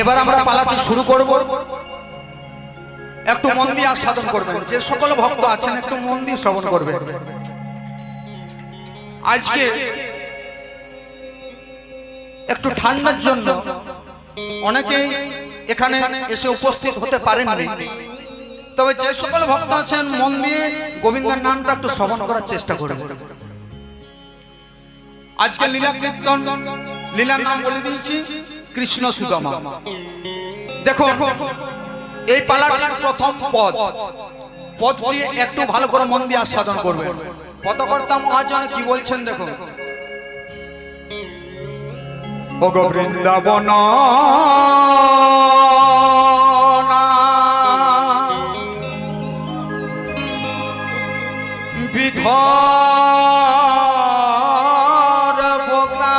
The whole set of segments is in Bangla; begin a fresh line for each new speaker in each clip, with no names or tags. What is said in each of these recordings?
এবার আমরা পালাটি শুরু করব। একটু মন দিয়ে আস্বাদন করবেন, যে সকল ভক্ত আছেন একটু মন দিয়ে শ্রবণ করবেন। আজকে একটু ঠান্ডার জন্য অনেকেই এখানে এসে উপস্থিত হতে পারেননি, তবে যে সকল ভক্ত আছেন মন দিয়ে গোবিন্দের নামটা একটু শ্রবণ করার চেষ্টা করবেন। আজকে লীলা কীর্তন, লীলার নাম বলে দিয়েছি কৃষ্ণ সুদামা। দেখো এই পালাটার প্রথম পদটি একটু ভালো করে মন দিয়ে আস্বাদন করবেন। পদকর্তা মহাজন কি বলছেন দেখো। ও গো বৃন্দাবন বিধর বগ্রা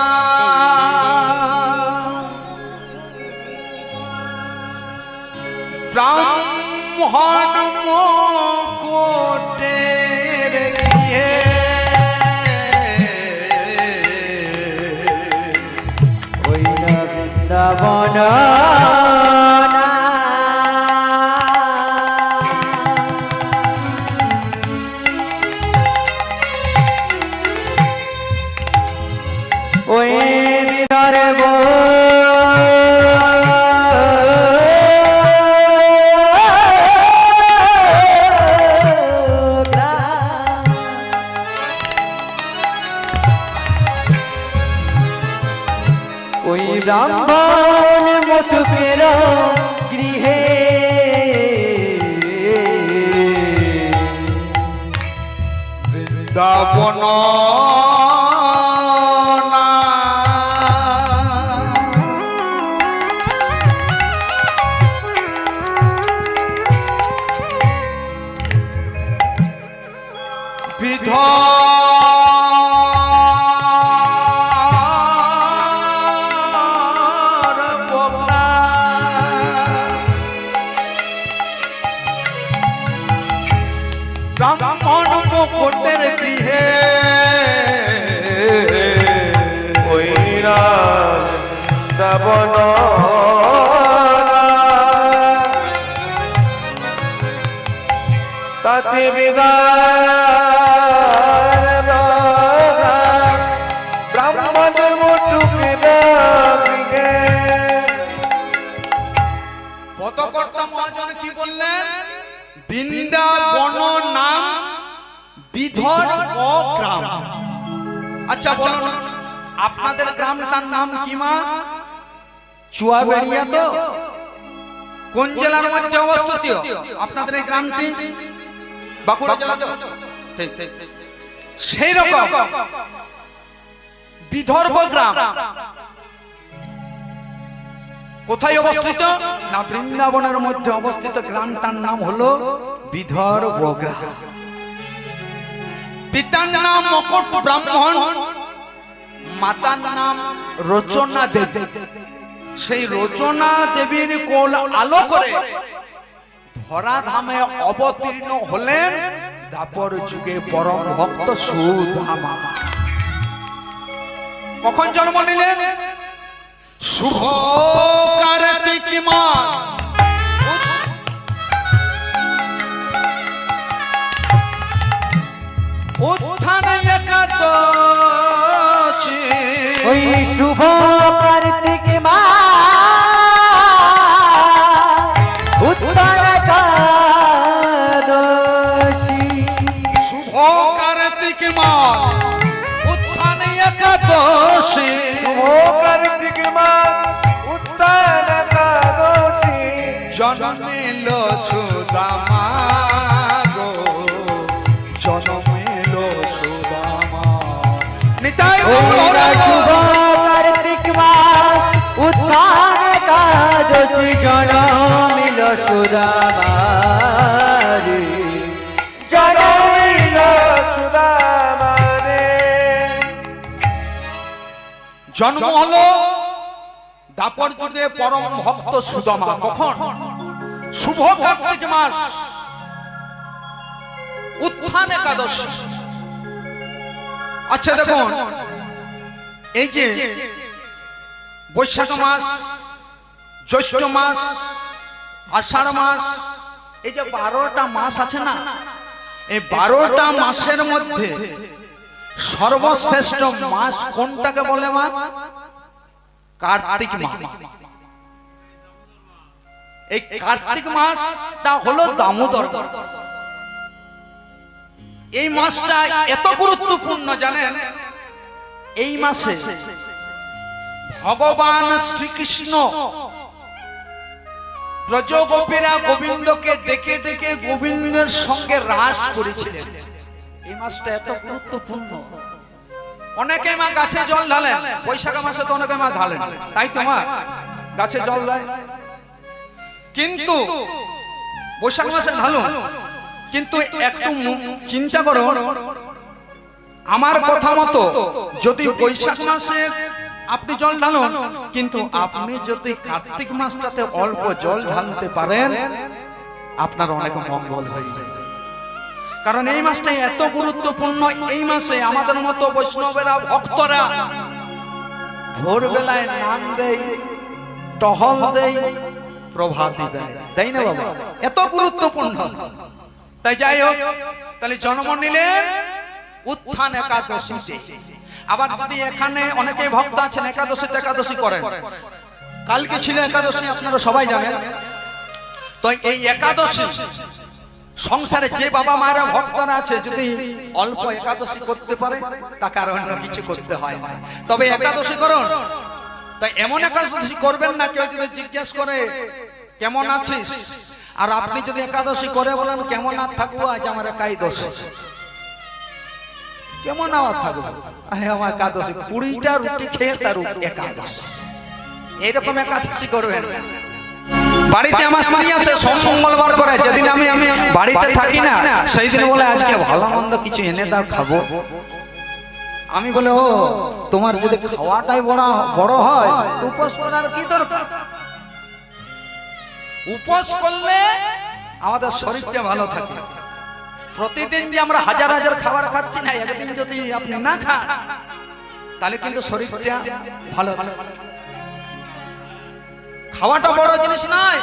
ব্রাহ্মণ মুকুটের গৃহে
ওই বৃন্দাবন ওই বিদর্ভ ওই ব্রাহ্মণ মুকুটের গৃহে
বৃন্দাবন ব্রাহ্মণ মুকুটের গৃহে
ওই বৃন্দাবন তাতে বিদার ব্রাহ্মণ মুকুটের গৃহে।
পদকর্তা মহাজন কি বললেন? বৃন্দাবন নাম বিধর গ্রাম। আচ্ছা বলুন আপনাদের গ্রামটার নাম কি মা? চুয়াবেড়িয়া তো? কোন জেলার মধ্যে অবস্থিত আপনাদের এই গ্রামটি? বাঁকুড়া জেলা তো? সেই রকম বিদর্ভ গ্রাম কোথায় অবস্থিত না? বৃন্দাবনের মধ্যে অবস্থিত। গ্রামটার নাম হলো বিদর্ভ গ্রাম। পিতার নাম মকট ব্রাহ্মণ, মাতার নাম রচনা দেবী। সেই রচনা দেবীর কোল আলো করে ধরাধামে অবতীর্ণ হলেন দাপর যুগে পরম ভক্ত সুদামা। কখন জন্ম নিলেন? শুভ কার্তিক মাস উত্থান একাদশী।
ওই শুভ কার্তিক মাস উত্থান একাদশী।
শুভ কার্তিক মাস উত্থান একাদশী।
শুভ কার্তিক মাস উত্থান একাদশী।
জন্মিল সুদামা গো, জন্মিল সুদামা। নিতাই
শুভ কার্তিক মাস উত্থান একাদশী জন্মিল সুদামা রে।
জন্মিল সুদামা রে।
জন্ম হলো দাপর যুগে পরম ভক্ত সুদামা। কখন? শুভ কার্তিক মাস উত্থান একাদশী। আচ্ছা দেখুন, এই যে বৈশাখ মাস জ্যৈষ্ঠ মাস, আষাঢ় মাস, এই যে 12টা মাস আছে না, এই 12টা মাসের মধ্যে সর্বশ্রেষ্ঠ মাস কোনটাকে বলে মা? কার্তিক মাস। এই কার্তিক মাসটা হলো দামোদর। এই মাসটা এত গুরুত্বপূর্ণ জানেন, এই মাসে ভগবান শ্রীকৃষ্ণ ব্রজগোপীরা গোবিন্দকে ডেকে ডেকে গোবিন্দের সঙ্গে রাস করেছিলেন। এই মাসটা এত গুরুত্বপূর্ণ। অনেকে মা গাছে জল ঢালেন, বৈশাখ মাসে তো অনেকে মা ঢালেন, তাই তো মা গাছে জল দেয়, কিন্তু বৈশাখ মাসে ঢালুন, কিন্তু একটু চিন্তা করো, আমার কথা মতো যদি বৈশাখ মাসে আপনি জল ঢালুন, কিন্তু আপনি যদি কার্তিক মাসটাতে অল্প জল ঢালতে পারেন, আপনার অনেক মঙ্গল হয়ে যাবে। কারণ এই মাসটা এত গুরুত্বপূর্ণ। এই মাসে আমাদের মতো বৈষ্ণবেরা, ভক্তরা ভোরবেলায় নাম দেয়, টহল দেয়, প্রভাতী দেয়, তাই না বাবা? এত গুরুত্বপূর্ণ। তাই যাই হোক, তাহলে জন্ম নিলেন উত্থান একাদশীতে। আবার যদি এখানে অনেকেই ভক্ত আছেন একাদশীতে একাদশী করেন, কালকে ছিল একাদশী, আপনারা সবাই জানেন। তো এই একাদশী সংসারে যে বাবা মায়েরা ভক্তরা আছে, যদি অল্প একাদশী করতে পারে, তাকে আর অন্য কিছু করতে হয় না। তবে একাদশী করুন, তাই এমন একাদশী করবেন না কেউ যদি জিজ্ঞেস করে কেমন আছিস, আর আপনি যদি একাদশী করে বলেন কেমন আর থাকবো, আজ আমার একাদশী, কেমন আবার থাকবো, আমার একাদশী 20টা রুটি খেয়ে তার একাদশী, এইরকম একাদশী করবেন। বাড়িতে আমার স্ত্রী আছে, সোম মঙ্গলবার করে, যেদিন আমি বাড়িতে থাকি না, সেই দিন বলে আজকে ভালো মন্দ কিছু এনে দাও খাবো। আমি বলে, ও তোমার যদি খাওয়াটাই বড় হয়, উপোস করার কি দরকার? উপোস করলে আমাদের শরীরটা ভালো থাকে। প্রতিদিন যে আমরা হাজার হাজার খাবার খাচ্ছি না, একদিন যদি আপনি না খান, তাহলে কিন্তু শরীরটা ভালো থাকে। খাওয়াটা বড় জিনিস নয়,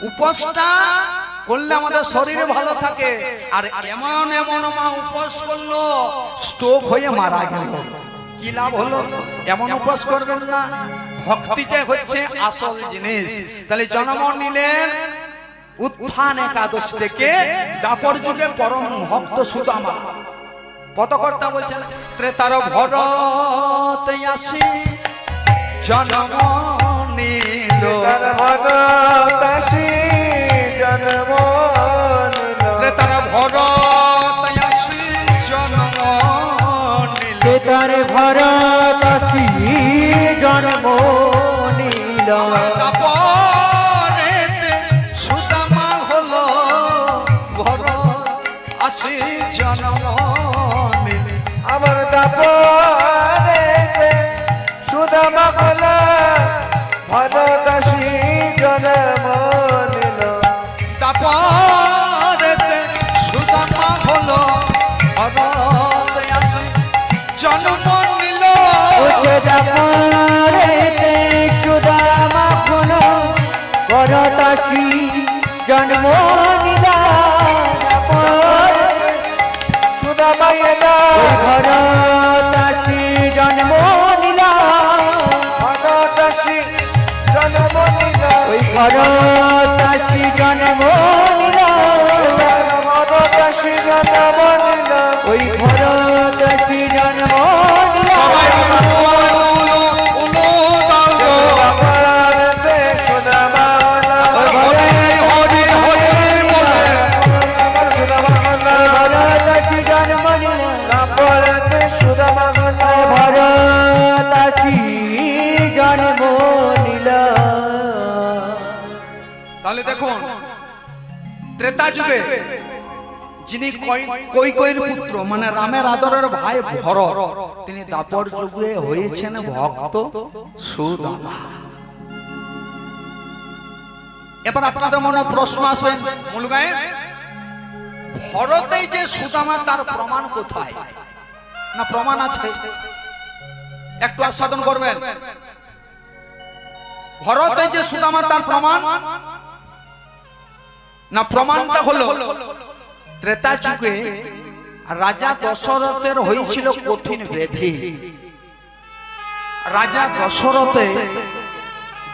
উপোসটা করলে আমাদের শরীরে ভালো থাকে। আর এমন এমন মা উপোস করলো, স্ট্রোক হয়ে মারা গেল, কি লাভ হলো? এমন উপোস করবেন না। ভক্তিটা হচ্ছে আসল জিনিস। তাহলে জন্ম নিলেন উত্থান একাদশী থেকে। দাপর যুগে পরম ভক্ত সুদামা পদকর্তা বলছেন, ত্রেতার ভরত আসি জন্ম নিল,
তার ভরত আসি জন্ম নিল,
ত্রেতার ভরত আসি জন্ম নিল,
তার ভরত আসি জন্ম নিল,
দাপরেতে সুদামা হলো ভরত আসি জন্ম নিল।
আমার দাপরেতে সুদামা হলো ভরত আসি জন্ম নিল,
দাপরেতে সুদামা হলো ভরত আসি জন্ম নিল।
উঠে দাপরেতে সুদামা হলো ভরত আসি জন্ম নিল,
সুদামা এলো
ভরত আসি জন্ম নিল,
ভরত আসি জন্ম নিল,
ওই ভরত আসি জন্ম নিল,
ভরত আসি জন্ম নিল,
ওই ভরত আসি জন্ম নিল।
সবাই উলু উলু দাও,
দাপরেতে সুদামা হলো
হরি হরি হরি বলে,
সুদামা হলো
ভরত আসি জন্ম নিল,
দাপরেতে সুদামা হলো
ভরত আসি জন্ম নিল।
তাহলে দেখুন, ত্রেতা যুগে যিনি কৈকেয়ীর পুত্র, মানে রামের আদরের ভাই ভরত, তিনি দাপর যুগে হয়েছেন ভক্ত সুদামা। এবার আপনাদের মনে প্রশ্ন আসবে, মূল গায়ে ভরতেই যে সুদামা, তার প্রমাণ কোথায়? না প্রমাণ আছে, একটু আস্বাদন করবেন। ভরতে যে সুদামা তার প্রমাণ না, প্রমাণটা হলো ত্রেতা যুগে রাজা দশরথের হয়েছিল কঠিন ব্যাধি। রাজা দশরথে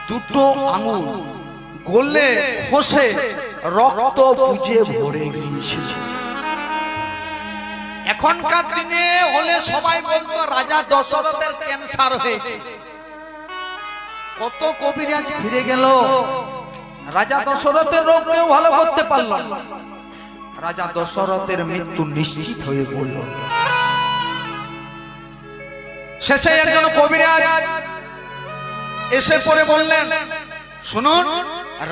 দুটো আঙুল গলে ফসে রক্ত পুজে ভরে গিয়েছিল। এখনকার দিনে হলে সবাই বলতো রাজা দশরথের ক্যান্সার হয়েছে। কত কবিরাজ ফিরে গেল, রাজা দশরথের রোগ কেউ ভালো করতে পারল না। রাজা দশরথের মৃত্যু নিশ্চিত হয়ে পড়ল। শেষে একজন কবিরাজ এসে পড়ে বললেন, শুনুন,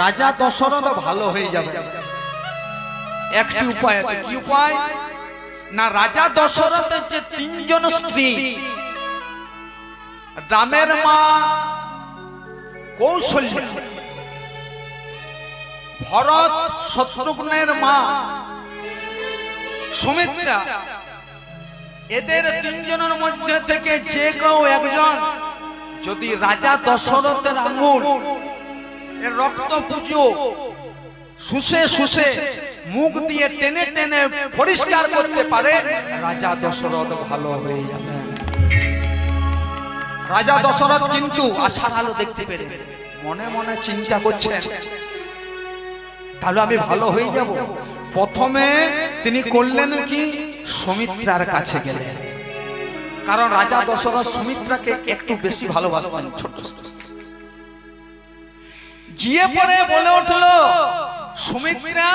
রাজা দশরথ ভালো হয়ে যাবে, একটি উপায় আছে। কি উপায়? না, রাজা দশরথের যে তিনজন স্ত্রী, রামের মা কৌশল্যা, ভরত শত্রুঘ্নের মা সুমিত্রা, এদের তিনজনের মধ্যে থেকে যে কেউ একজন যদি রাজা দশরথের আঙুল এর রক্ত পুজো শুষে শুষে মুখ দিয়ে টেনে টেনে পরিষ্কার করতে পারে, রাজা দশরথ ভালো হয়ে যাবে। রাজা দশরথ কিন্তু আশার আলো দেখতে পেরে মনে মনে চিন্তা করছেন, তাহলে আমি ভালো হয়ে যাব। প্রথমে তিনি করলেন কি, সুমিত্রার কাছে গেলেন। কারণ রাজা দশরথ সুমিত্রাকে একটু বেশি ভালোবাসতেন। ছোট গিয়ে পরে বলে উঠল, সুমিত্রা,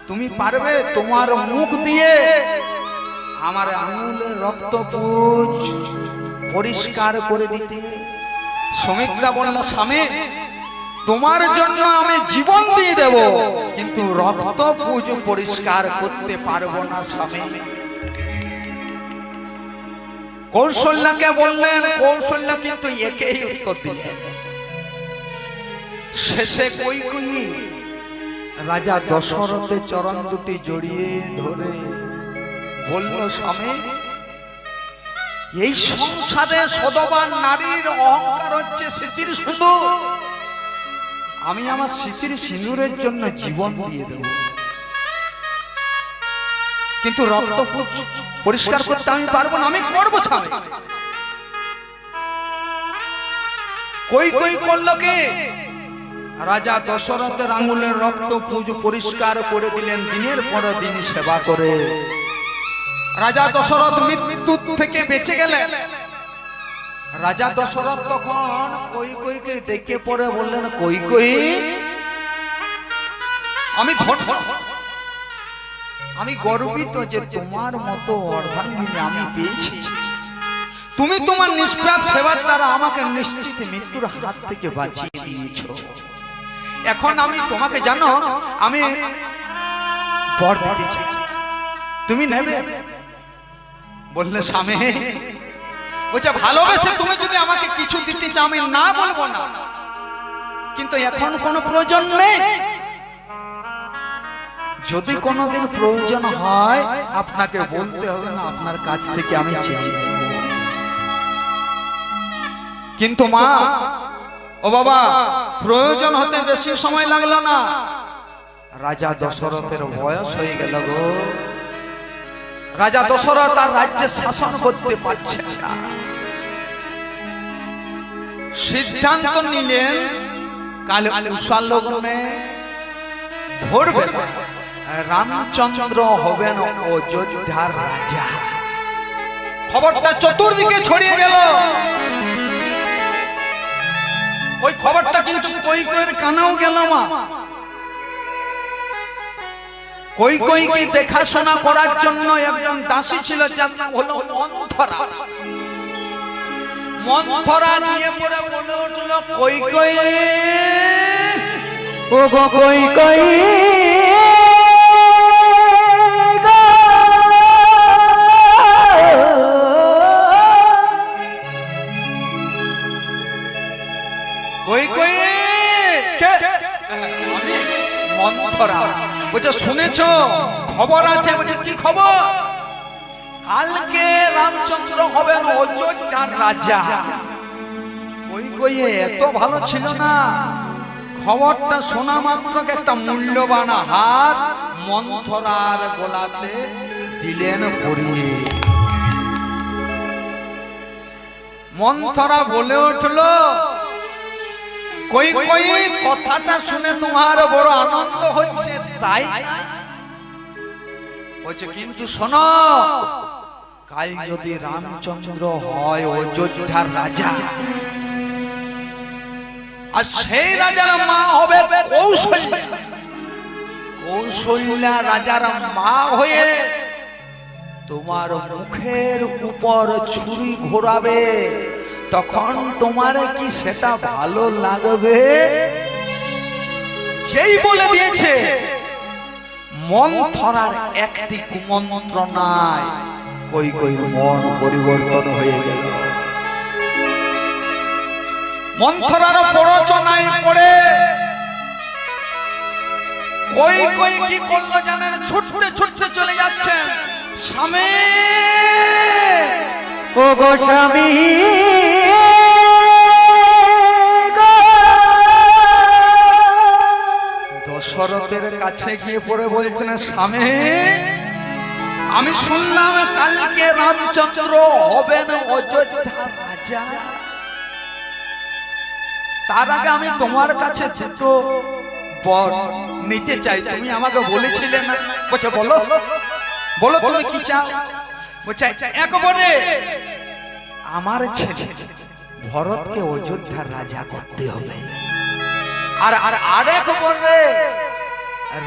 তুমি পারবে তোমার মুখ দিয়ে আমার আঙুলের রক্তপুঞ্জ পরিষ্কার করে দিতে? সুমিত্রা বলল, স্বামী, তোমার জন্য আমি জীবন দিয়ে দেব, কিন্তু রক্তপুঞ্জ পরিষ্কার করতে পারবো না স্বামী। কৌশল্যাকে বললেন, কৌশল্যা কিন্তু একেই উত্তর দিলেন। শেষে কৈকেয়ী রাজা দশরথের চরণ দুটি জড়িয়ে ধরে বলল, স্বামী, এই সংসারে সদবান নারীর অহংকার হচ্ছে স্মৃতির সিঁদুর। আমি আমার স্মৃতির সিঁদুরের জন্য জীবন দিয়ে দেব, কিন্তু রক্ত পরিষ্কার করতে আমি পারবো না, আমি করবো স্বামী। কৈকেয়ী করলো কি, রাজা দশরথের আঙুলের রক্ত পুঁজ পরিষ্কার করে দিলেন। দিনের পর দিন সেবা করে রাজা দশরথ মৃত্যু থেকে বেঁচে গেলেন। রাজা দশরথ তখন কৈকেয়ীকে ডেকে পড়ে বললেন, কৈকেয়ী, আমি গর্বিত যে তোমার মতো অর্ধাঙ্গিনী আমি পেয়েছি। তুমি তোমার নিষ্পাপ সেবার দ্বারা আমাকে নিশ্চিত মৃত্যুর হাত থেকে বাঁচিয়ে দিয়েছো। এখন আমি তোমাকে, জানো, আমি বর দিতে চাই, তুমি নেবে? বললে, স্বামী, বলছে, ভালোবেসে তুমি যদি আমাকে কিছু দিতে চাও আমি না বলবো না, কিন্তু এখন কোনো প্রয়োজন নেই। যদি কোনোদিন প্রয়োজন হয় আপনাকে বলতে হবে না, আপনার কাছ থেকে আমি চেয়ে নেব। কিন্তু মা, ও বাবা, প্রয়োজন হতে বেশি সময় লাগলো না। রাজা দশরথের বয়স হয়ে গেল গো। রাজা দশরথ আর রাজ্যে শাসন করতে পারছে না। সিদ্ধান্ত নিলেন, কাল উষা লগ্নে ভোরবেলা রামচন্দ্র হবেন অযোধ্যার রাজা। খবরটা চতুর্দিকে ছড়িয়ে গেল। ওই খবরটা কিন্তু কৈকেয়ীর কানেও গেল। মা, কৈকেয়ীকে দেখাশোনা করার জন্য একজন দাসী ছিল, যার নাম হলো মন্থরা। মন্থরা গিয়ে পড়ে বলে উঠল, কৈকেয়ী,
ও গো কৈকেয়ী,
বলছে, শুনেছো? খবর আছে। বলছে, কি খবর? কালকে রামচন্দ্র হবেন অযোধ্যার রাজা। কই এত ভালো ছিল না। খবরটা শোনা মাত্র একটা মূল্যবান হার মন্থরার গলাতে দিলেন পরিয়ে। মন্থরা বলে উঠল, কই কই কথাটা শুনে তোমার বড় আনন্দ হচ্ছে তাই? বলছে কিন্তু শোনো, কাল যদি রামচন্দ্র হয় অযোধ্যার রাজা, আর সেই রাজার মা হবে কৌশল্যা, কৌশল্যা রাজার মা হয়ে তোমার মুখের উপর ছুরি ঘোরাবে, তখন তোমার কি সেটা ভালো লাগবে? যেই বলে দিয়েছে, মন্থরার একটি কুমন্ত্রণায় কই কই মন পরিবর্তন হয়ে গেল। মন্থরার প্ররোচনায় পড়ে কই কই কি করলো জানেন? ছুটতে ছুটতে চলে যাচ্ছেন, স্বামী
ও গো স্বামী
দশরথের কাছে গিয়ে পড়ে বলছেন, স্বামী আমি শুনলাম কালকে রামচন্দ্র হবেন অযোধ্যার রাজা। তার আগে আমি তোমার কাছে দুটো বর নিতে চাই, তুমি আমাকে বলেছিলে না? বলছে বলো বলো তুমি কি চাও? বলছে এক বনে আমার ছেলে ভরতকে অযোধ্যার রাজা করতে হবে, আর আরেক বনে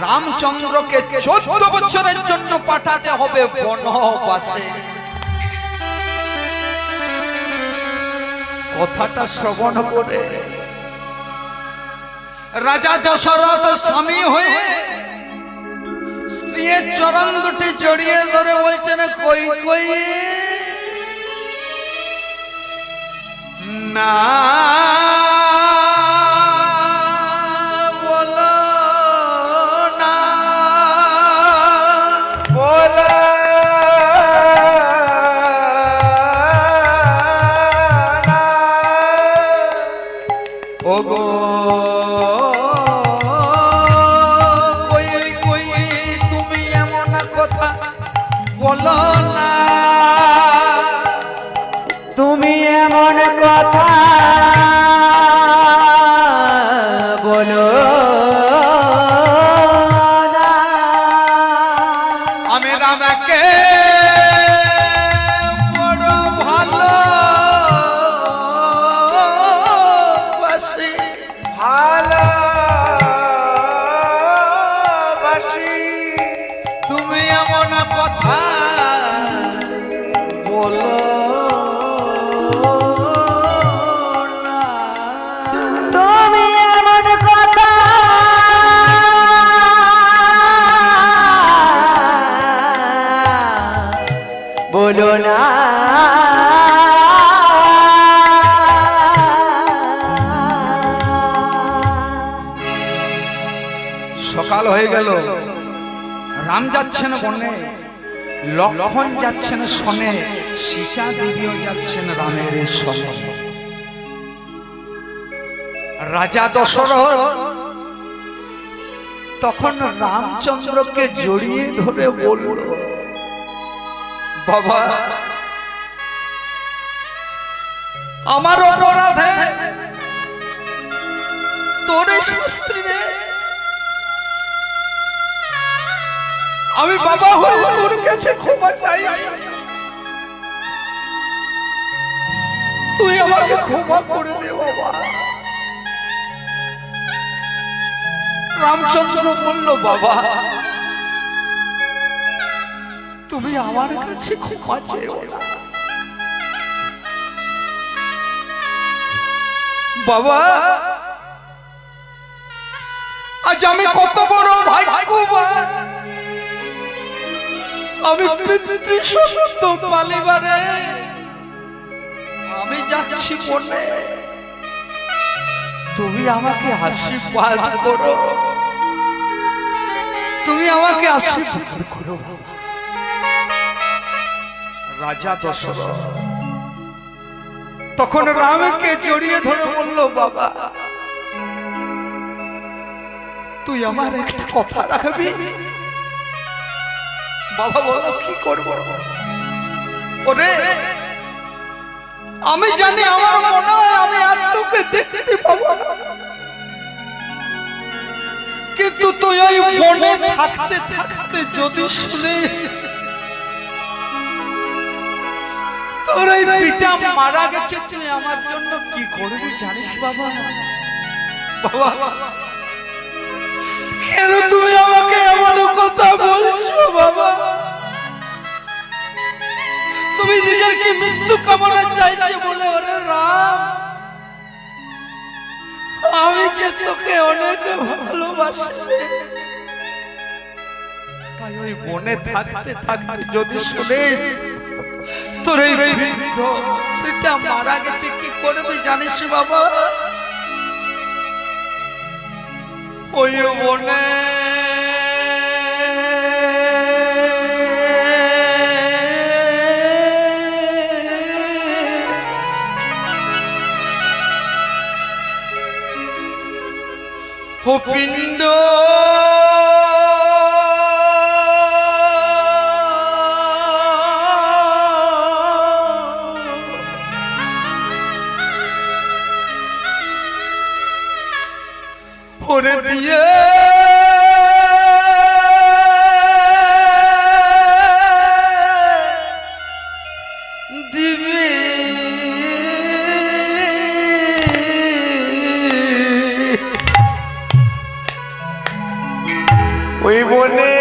রামচন্দ্রকে 14 বছরের জন্য পাঠাতে হবে বনবাসে। কথাটা শ্রবণ করে রাজা দশরথ স্বামী হয়ে স্ত্রীর চরণ দুটি জড়িয়ে ধরে বলছেন, কই কই না বলো না,
বলো না।
ওগো কই কই তুমি এমন কথা বলো না,
তুমি এমন কথা বলো না।
আমি রামকে বড় ভালো বাসি,
ভালোবাসি।
তুমি এমন কথা বলো না।
তুমি এমন কথা বলো না।
সকাল হয়ে গেল, রাম যাচ্ছেন বনে, লক্ষণ যাচ্ছেন শনে, সীতা দেবীও যাচ্ছেন রামের শনে। রাজা দশরথ তখন রামচন্দ্রকে জড়িয়ে ধরে বলল, বাবা আমার অপরাধে তোরে শাস্তি দে, আমি বাবা হয়ে তোর কাছে ক্ষমা চাইছি, তুই আমাকে ক্ষমা করে দে বাবা। রামচন্দ্র বলল, বাবা তুমি আমার কাছে ক্ষমা চেও না, বাবা আজ আমি কত বড় ভাগ্যবান, আমি পিতৃসত্য পালিবারে আমি যাচ্ছি বনে, তুমি আমাকে আশীর্বাদ করো, তুমি আমাকে আশীর্বাদ করো বাবা। রাজা দশরথ তখন রামকে জড়িয়ে ধরে বলল, বাবা তুই আমার একটা কথা রাখবি? বাবা বলো কি করবো? ওরে আমি জানি আমার মনে হয় আমি আর তোকে দেখতে পাবো না, কিন্তু তুই ওই বনে থাকতে থাকতে যদি শুনিস তোর এই পিতা মারা গেছে, তুই আমার জন্য কি করবি জানিস বাবা? বাবা কেন তুমি আমাকে এমন কথা বলছো বাবা? তুমি নিজের কি মৃত্যু কামনা চাইছো বলে? ওরে রাম, আমি যে তোকে অনেক ভালোবাসি, তাই ওই বনে থাকতে থাকতে যদি শুনিস তোর এই বৃদ্ধ পিতা মারা গেছে, কি করবি জানিস বাবা? ওই বনে ও পিণ্ড ওরে দিয়ে দিবি
ওই বনে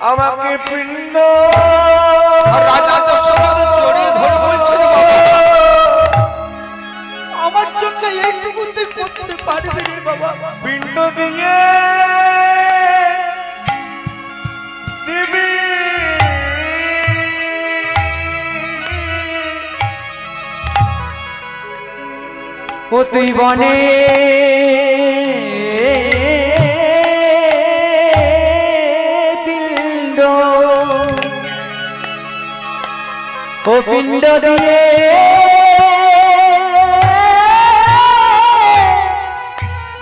আমাকে পিণ্ড
রাজা দশরথ জড়িয়ে ধরে বলছেন, আমার জন্য এইটুকু তুই করতে পারবি রে বাবা?
পিণ্ড দিয়ে দিবি
ও তুই বনে পিণ্ড, ও পিণ্ড দিয়ে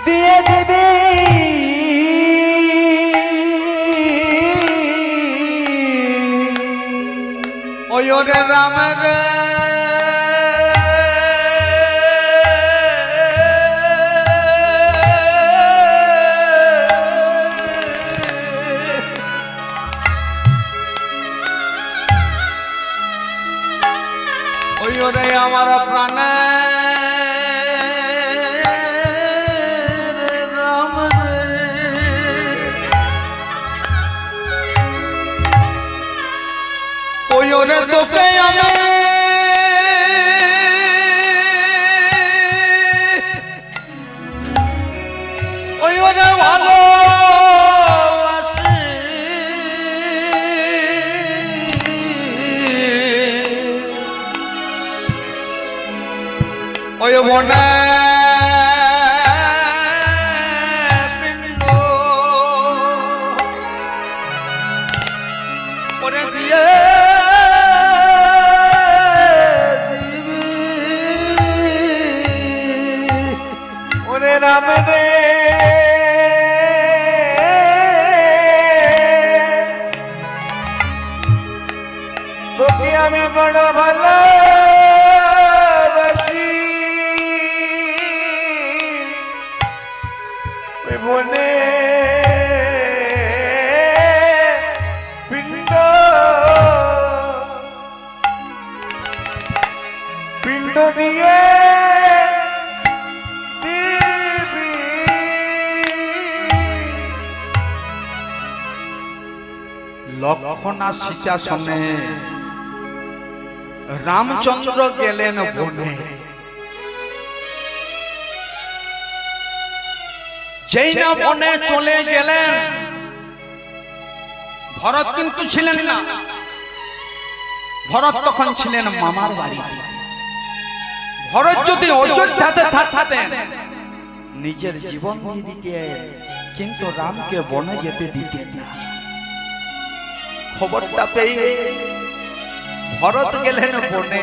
দিয়ে দেবে
ওই ওরে রামের ওই ওরে আমার প্রাণে রাম রে, ওই ওরে তোকে আমি ওই ওরে ভালো ওই বনে পিণ্ড ওরে দিয়ে দিবি
ওরে রাম রে তোকে আমি বড় ভালোবাসি, ওই বনে পিণ্ড পিণ্ড দিয়ে দিবি।
লক্ষণ আর সীতা সনে রামচন্দ্র গেলেন বনে। যেই না বনে চলে গেলেন, ভরত কিন্তু ছিলেন না। ভরত তখন ছিলেন মামার বাড়িতে। ভরত যদি অযোধ্যাতে থাকতেন নিজের জীবন দিয়ে দিতেন, কিন্তু রামকে বনে যেতে দিতেন না। খবরটা পেয়ে ভরত গেলেন বনে।